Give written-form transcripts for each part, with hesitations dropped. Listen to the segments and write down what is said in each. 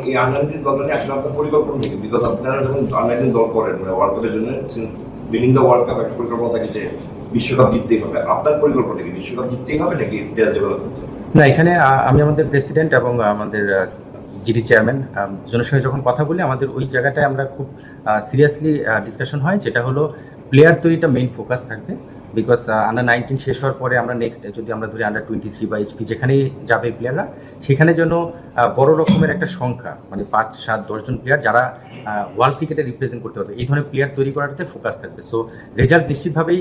এই আন্ডার-19 দলটা নিয়ে আসলে আপনার পরিকল্পনা নেই, বিকজ আপনারা যখন আন্ডার-19 দল করেন মানে ওয়ার্ল্ড কাপের জন্য, since winning the world cup একটা পরিকল্পনা থাকে যে বিশ্বকাপ জিততেই হবে। আপনার পরিকল্পনা কি বিশ্বকাপ জিততেই হবে নাকি প্লেয়ার ডেভেলপ করতে হবে? না, এখানে আমি আমাদের প্রেসিডেন্ট এবং আমাদের জিডি চেয়ারম্যান দুজনের সঙ্গে যখন কথা বলি, আমাদের ওই জায়গাটায় আমরা খুব সিরিয়াসলি ডিসকাশন হয়, যেটা হলো প্লেয়ার তৈরিটা মেইন ফোকাস থাকবে। বিকজ আন্ডার-19 শেষ হওয়ার পরে আমরা নেক্সট যদি আমরা ধরি আন্ডার-23 বা এইচপি যেখানেই যাবে প্লেয়াররা, সেখানে যেন বড় রকমের একটা সংখ্যা মানে 5, 7, 10 জন প্লেয়ার যারা ওয়ার্ল্ড ক্রিকেটে রিপ্রেজেন্ট করতে পারবে, এই ধরনের প্লেয়ার তৈরি করাতে ফোকাস থাকবে। সো রেজাল্ট নিশ্চিতভাবেই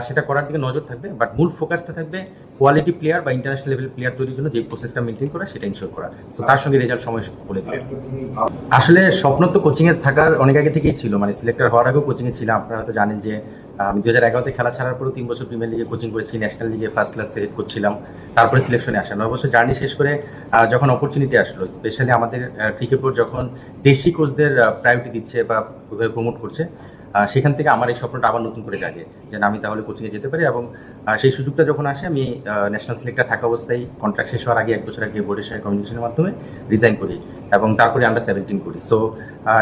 সেটা করার দিকে নজর থাকবে, বাট মূল ফোকাসটা থাকবে কোয়ালিটি প্লেয়ার বা ইন্টারন্যাশনাল লেভেল প্লেয়ার তৈরির জন্য যে প্রসেসটা মেনটেন করা সেটা ইনশোর করা। সো তার সঙ্গে রেজাল্ট সময় বলে দেবে। আসলে স্বপ্ন তো কোচিংয়ে থাকার অনেক আগে থেকেই ছিল, মানে সিলেক্টর হওয়ার আগেও কোচিংয়ে ছিলাম। আপনারা হয়তো জানেন যে আমি 2011-তে খেলা ছাড়ার পরেও 3 বছর প্রিমিয়ার লিগে কোচিং করেছি, ন্যাশনাল লিগে ফার্স্ট ক্লাস সিলেক্ট করছিলাম, তারপরে সিলেকশনে আসা 9 বছর জার্নি শেষ করে যখন অপরচুনিটি আসলো, স্পেশালি আমাদের ক্রিকেট বোর্ড যখন দেশি কোচদের প্রায়োরিটি দিচ্ছে বা ওইভাবে প্রমোট করছে, সেখান থেকে আমার এই স্বপ্নটা আবার নতুন করে জাগে যে আমি তাহলে কোচিংয়ে যেতে পারি। এবং সেই সুযোগটা যখন আসে, আমি ন্যাশনাল সিলেক্টর থাকা অবস্থায় কন্ট্রাক্ট শেষ হওয়ার আগে 1 বছর আগে বোর্ডের সঙ্গে কমিউনিকেশনের মাধ্যমে রিজাইন করি এবং তারপরে আন্ডার-17 করি। সো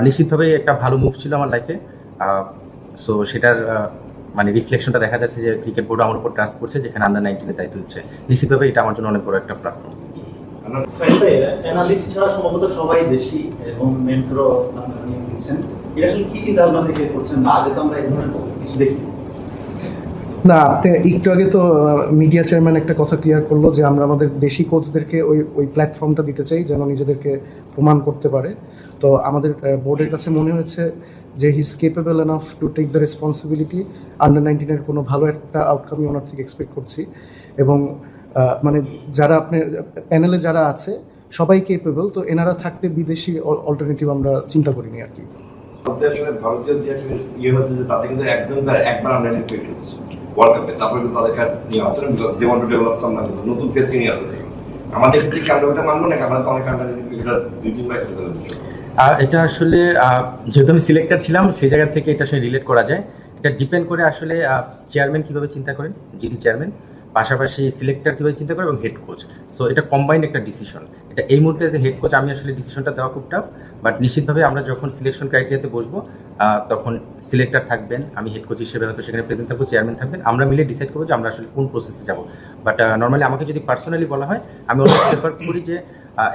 নিশ্চিতভাবেই একটা ভালো মুভ ছিল আমার লাইফে। সো সেটার মানে রিফ্লেকশনটা দেখা যাচ্ছে যে ক্রিকেট বোর্ড আমার উপর ট্রাস্ট করছে, যেখানে আন্ডার-19 দায়িত্ব দিচ্ছে। নিশ্চিতভাবে এটা আমার জন্য অনেক বড় একটা প্ল্যাটফর্ম। অ্যানালিস্ট ছাড়া সম্ভবত সবাই দেশি এবং মেন্টরও আপনারা নিয়ে নিচ্ছেন, এটা আসলে কি চিন্তা ভাবনা থেকে করছেন? না, আগে তো আমরা এই ধরনের কিছু দেখি না। আপনি একটু আগে তো মিডিয়া চেয়ারম্যান একটা কথা ক্লিয়ার করলো যে আমরা আমাদের দেশি কোচদেরকে ওই প্ল্যাটফর্মটা দিতে চাই যেন নিজেদেরকে প্রমাণ করতে পারে। তো আমাদের বোর্ডের কাছে মনে হয়েছে যে he is capable enough to take the responsibility. Under nineteen কোনো ভালো একটা আউটকামই ওনার থেকে এক্সপেক্ট করছি। এবং মানে যারা আপনার প্যানেলে যারা আছে সবাই কেপেবল, তো এনারা থাকতে বিদেশি অল্টারনেটিভ আমরা চিন্তা করিনি আর কি। ভারতীয় যে ইয়ে হচ্ছে যে তাতে কিন্তু একবার আন্ডার-19 পেয়েছে ওয়ার্ল্ড কাপে, তারপরে কিন্তু তাদেরকে নিয়ে আসতে দে ওয়ান্ট টু ডেভেলপ সাম নতুন ক্ষেত্রে নিয়ে আসতে। আমাদের ক্ষেত্রে কি আমরা মানবো না? আমরা তো অনেক এটা আসলে যেহেতু আমি সিলেক্টর ছিলাম, সেই জায়গা থেকে এটা আসলে রিলেট করা যায়। এটা ডিপেন্ড করে আসলে চেয়ারম্যান কীভাবে চিন্তা করেন, জিডি চেয়ারম্যান, পাশাপাশি সিলেক্টর কীভাবে চিন্তা করে এবং হেড কোচ। সো এটা কম্বাইন্ড একটা ডিসিশন। এটা এই মুহূর্তে যে হেড কোচ আমি আসলে ডিসিশনটা দেওয়া খুব টাফ, বাট নিশ্চিতভাবে আমরা যখন সিলেকশন ক্রাইটেরিয়াতে বসবো তখন সিলেক্টর থাকবেন, আমি হেড কোচ হিসেবে হয়তো সেখানে প্রেজেন্ট থাকবো, চেয়ারম্যান থাকবেন, আমরা মিলে ডিসাইড করবো যে আমরা আসলে কোন প্রসেসে যাবো। বাট নর্মালি আমাকে যদি পার্সোনালি বলা হয়, আমি অলওয়েজ প্রেফার করি যে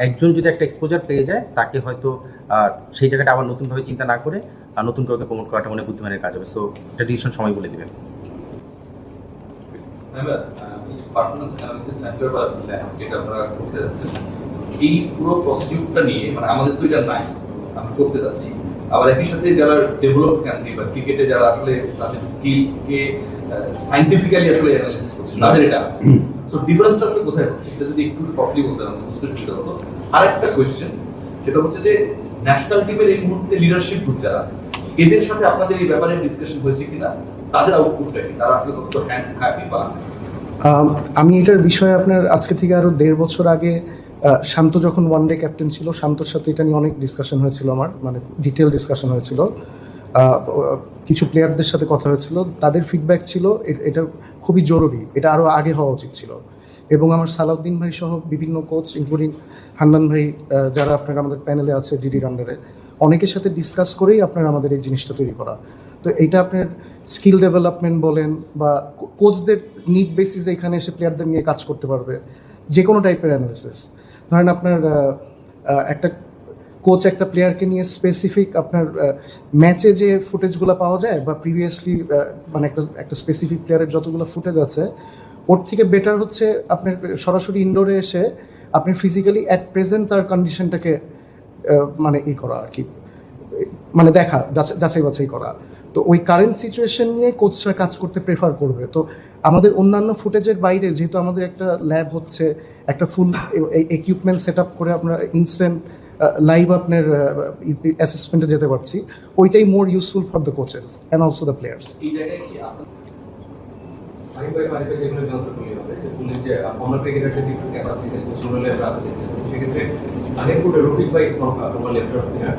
একজন যদি একটা এক্সপোজার পেয়ে যায়, তাকে হয়তো সেই জায়গাটা আবার নতুনভাবে চিন্তা না করে নতুন কাউকে প্রমোট করাটা মনে বুদ্ধিমানের কাজ হবে। সো এটা ডিসিশন সময় বলে দেবেন। পারফরম্যান্স অ্যানালিসিস সেন্টার বা যেটা আপনারা করতে যাচ্ছেন, এই পুরো প্রসিডিউরটা নিয়ে মানে আমাদের তো এটা নাই, আমরা করতে যাচ্ছি। আবার একই সাথে যারা ডেভেলপ ক্যান্ডিডেট বা ক্রিকেটে যারা আসলে তাদের স্কিলকে সায়েন্টিফিক্যালি আসলে অ্যানালিসিস করছে, তাদের এটা আছে। সো ডিফারেন্সটা আসলে কোথায় হচ্ছে, এটা যদি একটু শর্টলি বলতেন আমাদের বুঝতে সুবিধা হতো। আর একটা কোয়েশ্চেন, সেটা হচ্ছে যে ন্যাশনাল টিমের এই মুহূর্তে লিডারশিপ গ্রুপ যারা, এদের সাথে আপনাদের এই ব্যাপারে ডিসকাশন হয়েছে কিনা, তাদের আউটপুটটা কি, তারা আসলে কতটা হ্যাপি বা? আমি এটার বিষয়ে আপনার আজকে থেকে আরও 1.5 বছর আগে শান্ত যখন ওয়ানডে ক্যাপ্টেন ছিল, শান্তর সাথে এটা নিয়ে অনেক ডিসকাশন হয়েছিল, আমার মানে ডিটেল ডিসকাশন হয়েছিল। কিছু প্লেয়ারদের সাথে কথা হয়েছিল, তাদের ফিডব্যাক ছিল এটা খুবই জরুরি, এটা আরও আগে হওয়া উচিত ছিল। এবং আমার সালাউদ্দিন ভাই সহ বিভিন্ন কোচ ইনক্লুডিং হান্নান ভাই যারা আপনার আমাদের প্যানেলে আছে জিডির আন্ডারে, অনেকের সাথে ডিসকাস করেই আপনার আমাদের এই জিনিসটা তৈরি করা। তো এটা আপনার স্কিল ডেভেলপমেন্ট বলেন বা কোচদের নিড বেসিসে এখানে এসে প্লেয়ারদের নিয়ে কাজ করতে পারবে, যে কোনো টাইপের অ্যানালিসিস। ধরেন আপনার একটা কোচ একটা প্লেয়ারকে নিয়ে স্পেসিফিক আপনার ম্যাচে যে ফুটেজগুলো পাওয়া যায় বা প্রিভিয়াসলি মানে একটা স্পেসিফিক প্লেয়ারের যতগুলো ফুটেজ আছে, ওর থেকে বেটার হচ্ছে আপনার সরাসরি ইনডোরে এসে আপনি ফিজিক্যালি অ্যাট প্রেজেন্ট তার কন্ডিশনটাকে মানে করা আর কি, মানে দেখা, যাচাই বাছাই করা। তো ওই কারেন্ট সিচুয়েশন নিয়ে কোচরা কাজ করতে প্রেফার করবে। তো আমাদের অন্যান্য ফুটেজের বাইরে যেহেতু আমাদের একটা ল্যাব হচ্ছে, একটা ফুল ইকুইপমেন্ট সেট আপ করে আমরা ইনস্ট্যান্ট লাইভ আপনার অ্যাসেসমেন্টে যেতে পারছি, ওইটাই মোর useful for the coaches and also the players. Rafiq ভাই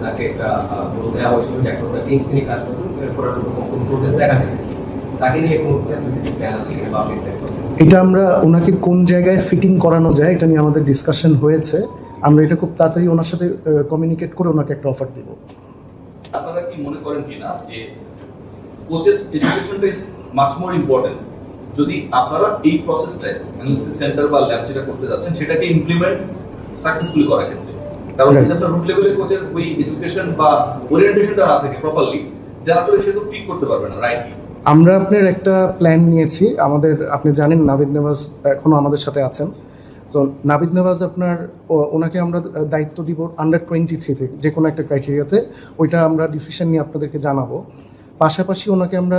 তাকে একটা রোল দেওয়া হয়েছিল যে একটা কিংস তিনি কাজ করতেন, এরপর প্রোটেস দেখা নেই, তাকে নিয়ে কোনো স্পেসিফিক প্ল্যান আছে কিনা বা এটা আমরা ওনাকে কোন জায়গায় ফিটিং করানো যায় এটা নিয়ে আমাদের ডিসকাশন হয়েছে। আমরা এটা খুব তাড়াতাড়ি ওনার সাথে কমিউনিকেট করে ওনাকে একটা অফার দিব। আপনারা কি মনে করেন কিনা যে কোচেস এডুকেশনটা ইজ মাচ মোর ইম্পর্টেন্ট, যদি আপনারা এই প্রসেসটায় অ্যানালিসিস সেন্টার বা ল্যাব যেটা করতে যাচ্ছেন সেটাকে ইমপ্লিমেন্ট সাকসেসফুলি করার ক্ষেত্রে, কারণ Right. যদি আপনার রুট লেভেলে কোচের ওই এডুকেশন বা ওরিয়েন্টেশনটা না থাকে প্রপারলি, যারা আসলে সে তো পিক করতে পারবে না, রাইট? আমরা আপনার একটা প্ল্যান নিয়েছি। আমাদের, আপনি জানেন নাভিদ নেওয়াজ এখনো আমাদের সাথে আছেন। তো নাভিদ নেওয়াজ আপনার ওনাকে আমরা দায়িত্ব দিব আন্ডার-23 যে কোনো একটা ক্রাইটেরিয়াতে, ওইটা আমরা ডিসিশন নিয়ে আপনাদেরকে জানাবো। পাশাপাশি ওনাকে আমরা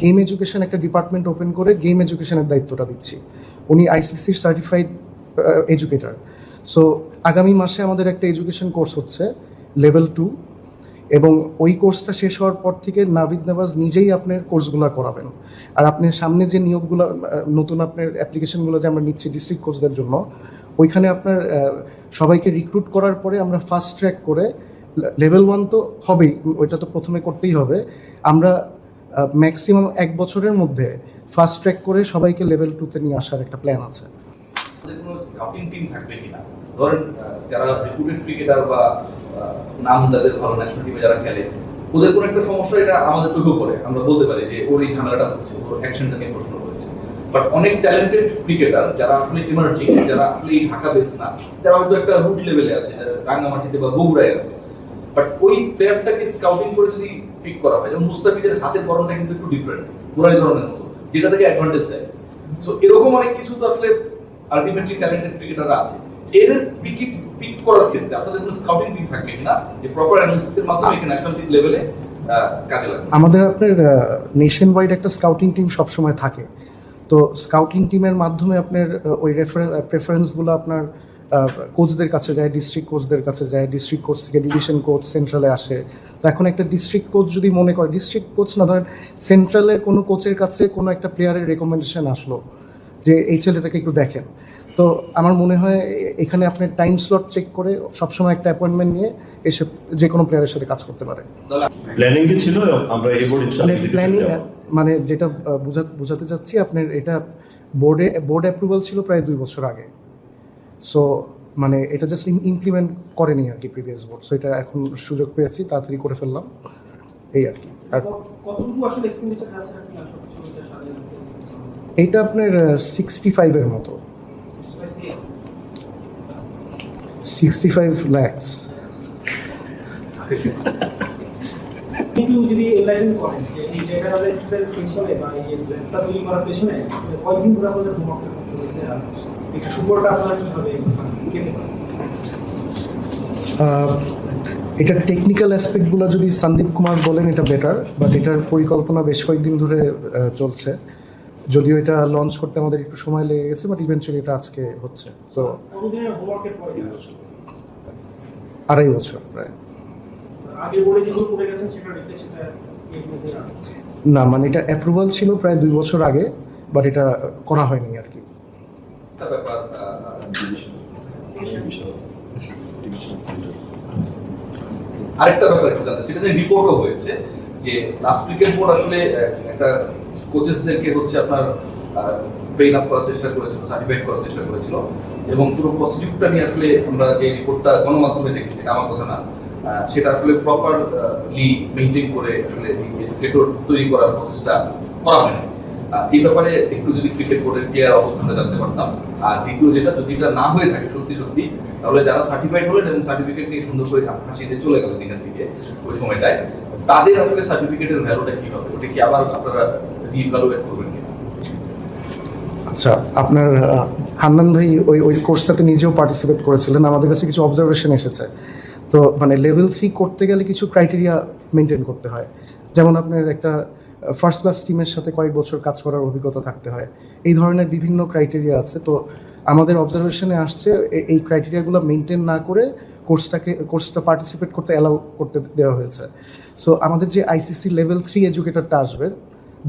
গেম এডুকেশন একটা ডিপার্টমেন্ট ওপেন করে গেম এডুকেশনের দায়িত্বটা দিচ্ছি। উনি আইসিসির সার্টিফাইড এডুকেটর। সো আগামী মাসে আমাদের একটা এডুকেশন কোর্স হচ্ছে লেভেল 2, এবং ওই কোর্সটা শেষ হওয়ার পর থেকে নাভিদ নেওয়াজ নিজেই আপনার কোর্সগুলো করাবেন। আর আপনি সামনে যে নিয়োগগুলো, নতুন আপনার অ্যাপ্লিকেশনগুলো যে আমরা নিচ্ছি ডিস্ট্রিক্ট কোচদের জন্য, ওইখানে আপনার সবাইকে রিক্রুট করার পরে আমরা ফাস্ট ট্র্যাক করে লেভেল 1 তো হবেই, ওইটা তো প্রথমে করতেই হবে। আমরা ম্যাক্সিমাম 1 বছরের মধ্যে ফাস্ট ট্র্যাক করে সবাইকে লেভেল 2-তে নিয়ে আসার একটা প্ল্যান আছে। আমাদের কোনো স্কাউটিং টিম থাকবে কিনা? ধরেন যারা রেপুটেড ক্রিকেটার বা নাম যাদের ভালো ন্যাশনাল টিমে যারা খেলে, ওদের কোনো একটা সমস্যা এটা আমাদের চোখে পড়ে, আমরা বলতে পারি যে ওর এই ঝামেলাটা হচ্ছে, ওর অ্যাকশনটা নিয়ে প্রশ্ন করেছে। বাট অনেক ট্যালেন্টেড ক্রিকেটার যারা আসলে ইমার্জিং, যারা আসলে এই ঢাকা বেস না, যারা হয়তো একটা রুট লেভেলে আছে, রাঙ্গামাটিতে বা বগুড়ায় আছে, বাট ওই প্লেয়ারটাকে স্কাউটিং করে যদি পিক করা হয়, যেমন মুস্তাফিজের হাতের গরমটা কিন্তু একটু ডিফারেন্ট, পুরাই ধরনের মতো, যেটা থেকে অ্যাডভান্টেজ দেয়। সো এরকম অনেক কিছু তো আসলে আলটিমেটলি ট্যালেন্টেড ক্রিকেটাররা আছে, এদের পিক করার ক্ষেত্রে আপনাদের কোনো স্কাউটিং টিম থাকবে কিনা যে প্রপার অ্যানালিসিসের মাধ্যমে একে ন্যাশনাল লেভেলে কাজে লাগবে? আমাদের আপনার নেশন ওয়াইড একটা স্কাউটিং টিম সবসময় থাকে। তো স্কাউটিং টিমের মাধ্যমে আপনার ওই প্রেফারেন্সগুলো আপনার কোচদের কাছে যায়, ডিস্ট্রিক্ট কোচদের কাছে যায়, ডিস্ট্রিক্ট কোচ থেকে ডিভিশন কোচ সেন্ট্রালে আসে। তো এখন একটা ডিস্ট্রিক্ট কোচ যদি মনে করে, ডিস্ট্রিক্ট কোচ না ধরেন সেন্ট্রালের কোনো কোচের কাছে কোনো একটা প্লেয়ারের রেকমেন্ডেশন আসলো যে এই ছেলেটাকে একটু দেখেন, তো আমার মনে হয় এখানে আপনার টাইম স্লট চেক করে সবসময় একটা অ্যাপয়েন্টমেন্ট নিয়ে এসে যে কোনো প্লেয়ারের সাথে কাজ করতে পারে। প্ল্যানিং কি ছিল আমরা এরপর মানে প্ল্যানিং, মানে যেটা বোঝাতে চাচ্ছি, আপনার এটা বোর্ড অ্যাপ্রুভাল ছিল প্রায় 2 বছর আগে। সো মানে এটা জাস্ট ইমপ্লিমেন্ট করেনি আর কি প্রিভিয়াস বোর্ড। সো এটা এখন সুযোগ পেয়েছি, তাড়াতাড়ি করে ফেললাম, এই আর কি। আর কতটুকু আসলে এক্সপেন্ডিচার যাচ্ছে আপনি সবকিছু মিলে সাজানো? এইটা আপনার 65-এর মতো, 65 lakhs। কিন্তু যদি এনলাইন করেন যে এই ডেটা অ্যানালাইসিসের পেছনে বা এই ডেটা তৈরি করার পেছনে কয়দিন ধরে আপনাদের হোমওয়ার্ক করতে হয়েছে, আর একটা সুফলটা আপনারা কিভাবে পেতে পারেন? এটার টেকনিক্যাল অ্যাসপেক্টগুলো যদি সন্দীপ কুমার বলেন এটা বেটার, বাট এটার পরিকল্পনা বেশ কয়েকদিন ধরে চলছে। যদিও এটা লঞ্চ করতে আমাদের একটু সময় লেগে গেছে, বাট ইভেন্চুয়ালি এটা আজকে হচ্ছে। তো কতদিনের হোমওয়ার্কের পরে 2.5 বছর প্রায়। আগে বলে যেগুলো করে গেছেন সেটা রিফ্লেকশনটা না, মানে এটা অ্যাপ্রুভাল ছিল প্রায় 2 বছর আগে, বাট এটা করা হয়নি আর কি। একটা ব্যাপার, আরেকটা ব্যাপার একটু জানতে, সেটা রিপোর্টও হয়েছে যে লাস্ট ক্রিকেট বোর্ড আসলে একটা কোচেসদেরকে হচ্ছে আপনার ট্রেন আপ করার চেষ্টা করেছিল, সার্টিফাইড করার চেষ্টা করেছিল, এবং পুরো প্রসিডিউরটা নিয়ে আসলে আমরা যে রিপোর্টটা গণমাধ্যমে দেখেছি, আমার কথা না, সেটা আসলে প্রপারলি মেনটেন করে আসলে এডুকেটর তৈরি করার প্রসেসটা করা হয়নি। এই ব্যাপারে একটু যদি ক্রিকেট বোর্ডের ক্লিয়ার অবস্থানটা জানতে পারতাম। আর দ্বিতীয় যেটা, যদি এটা না হয়ে থাকে সত্যি সত্যি, তাহলে যারা সার্টিফাইড হলেন এবং সার্টিফিকেট নিয়ে সুন্দর করে হাসিতে চলে গেলেন এখান থেকে ওই সময়টায়, তাদের আসলে সার্টিফিকেটের ভ্যালুটা কি হবে? ওটা কি আবার আপনারা রিভ্যালুয়েট করবেন কিনা? আচ্ছা, আপনার হান্নান ভাই ওই কোর্সটাতে নিজেও পার্টিসিপেট করেছিলেন। আমাদের কাছে কিছু অবজারভেশন এসেছে। তো মানে লেভেল 3 করতে গেলে কিছু ক্রাইটেরিয়া মেনটেন করতে হয়। যেমন আপনার একটা ফার্স্ট ক্লাস টিমের সাথে কয়েক বছর কাজ করার অভিজ্ঞতা থাকতে হয়, এই ধরনের বিভিন্ন ক্রাইটেরিয়া আছে। তো আমাদের অবজারভেশনে আসছে এই ক্রাইটেরিয়াগুলো মেনটেন না করে কোর্সটা পার্টিসিপেট করতে অ্যালাউ করতে দেওয়া হয়েছে। সো আমাদের যে আইসিসি লেভেল 3 এডুকেটরটা আসবে,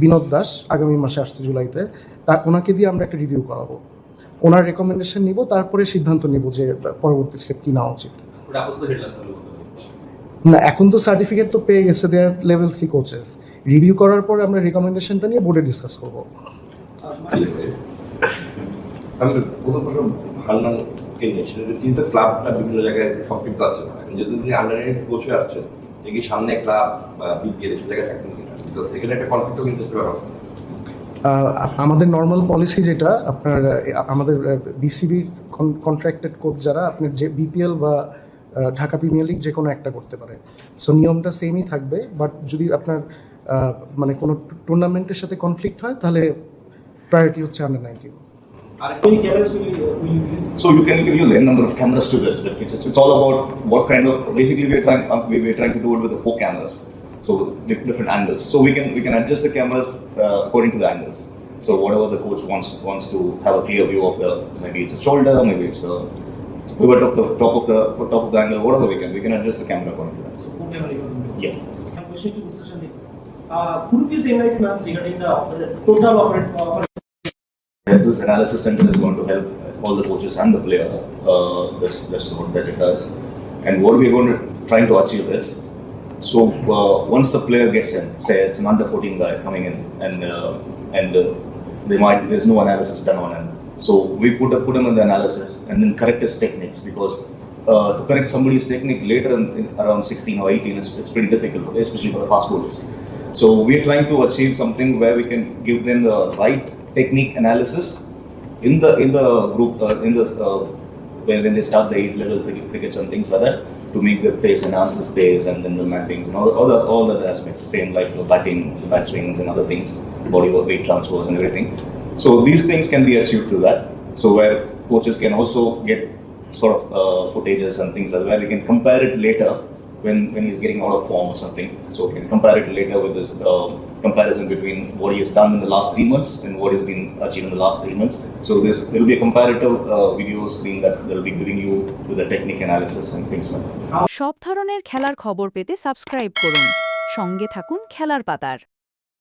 বিনোদ দাস, আগামী মাসে আসছে জুলাইতে, ওনাকে দিয়ে আমরা একটা রিভিউ করাবো, ওনার রেকমেন্ডেশন নিব, তারপরে সিদ্ধান্ত নিব যে পরবর্তী স্টেপ কি নেওয়া উচিত। ওটা আপাতত হেডলাইন হলো না, এখন তো সার্টিফিকেট তো পেয়ে গেছে, দে আর লেভেল 3 কোচেস। রিভিউ করার পর আমরা রেকমেন্ডেশনটা নিয়ে বোর্ডে ডিসকাস করবো। আমি কোনো হান্নান কে নিয়ে সেটা কিন্তু ক্লাবটা বিভিন্ন জায়গায় সম্পৃক্ত আছে এখন যদি আন্ডার কোচে আসছেন যে কি সামনে ক্লাব বা বিপিএল সে জায়গায় থাকবেন কিনা বিকজ সেখানে একটা কনফ্লিক্টও কিন্তু ব্যাপার আছে। আমাদের নর্মাল পলিসি যেটা আপনার আমাদের বিসিবির কন্ট্রাক্টেড কোচ যারা আপনার যে বিপিএল বা ঢাকা প্রিমিয়ার লিগ যে কোনো একটা করতে পারে, সো নিয়মটা সেমই থাকবে। বাট যদি আপনার মানে কোনো টুর্নামেন্টের সাথে কনফ্লিক্ট হয় তাহলে প্রায়োরিটি হচ্ছে under 19। Any cameras will you use? So you can use n number of cameras to this. But it's all about what kind of. Basically, we're trying to do it with the 4 cameras, so different angles. So we can adjust the cameras according to the angles. So whatever the coach wants to have a clear view of the, maybe it's a shoulder, maybe it's a pivot of the top of the angle, whatever we can adjust the camera according to that. So 4 camera you want to do. Yeah. Question to Mr. Shandip. Could you please enlighten us regarding the total operation? This analysis center is going to help all the coaches and the players. That's what that it does. And what we're going to trying to achieve is, so once the player gets in, say it's an under 14 guy coming in, and there's no analysis done on him. So we put him in the analysis and then correct his techniques, because to correct somebody's technique later in around 16 or 18, it's pretty difficult, especially for the fast bowlers. So we're trying to achieve something where we can give them the right technique analysis in the group when they start the age level crickets and things like that, to make the pace, enhance the pace, and then the mappings and all the aspects, same like the batting, the bat swings and other things, body work, weight transfers and everything. So these things can be achieved through that. So where coaches can also get sort of footages and things like that, where we can compare it later when he's getting out of form or something. So we can compare it later with this comparison between what he has done in the last 3 months and what has been achieved in the last 3 months. So there will be a comparative video screen that will be giving you with the technique analysis and things like that. সব ধরনের খেলার খবর পেতে subscribe করুন, সঙ্গে থাকুন খেলার পাতার।